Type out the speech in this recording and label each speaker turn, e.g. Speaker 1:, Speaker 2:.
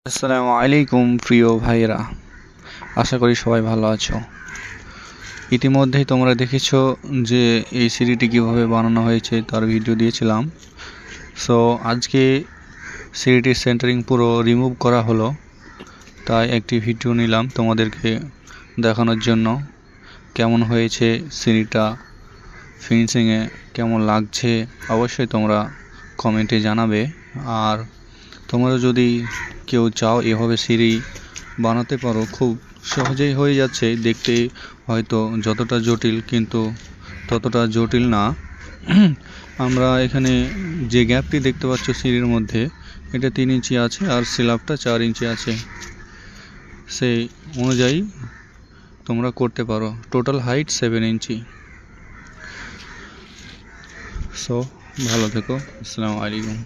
Speaker 1: আসসালামু আলাইকুম প্রিয় ভাইরা, আশা করি সবাই ভালো আছো। ইতিমধ্যেই তোমরা দেখেছো যে এই সিঁড়িটি কীভাবে বানানো হয়েছে তার ভিডিও দিয়েছিলাম। সো আজকে সিঁড়িটির সেন্টারিং পুরো রিমুভ করা হলো, তাই একটি ভিডিও নিলাম তোমাদেরকে দেখানোর জন্য কেমন হয়েছে সিঁড়িটা, ফিনিশিংয়ে কেমন লাগছে অবশ্যই তোমরা কমেন্টে জানাবে। আর তোমরা যদি কেউ চাও এভাবে সিঁড়ি বানাতে পারো, খুব সহজেই হয়ে যাচ্ছে। দেখতে হয়তো যতটা জটিল কিন্তু ততটা জটিল না। আমরা এখানে যে গ্যাপটি দেখতে পাচ্ছ সিঁড়ির মধ্যে, এটা 3 ইঞ্চি আছে আর স্ল্যাবটা 4 ইঞ্চি আছে। সেই অনুযায়ী তোমরা করতে পারো। টোটাল হাইট 7 ইঞ্চি। সো ভালো থেকো। আসসালামু আলাইকুম।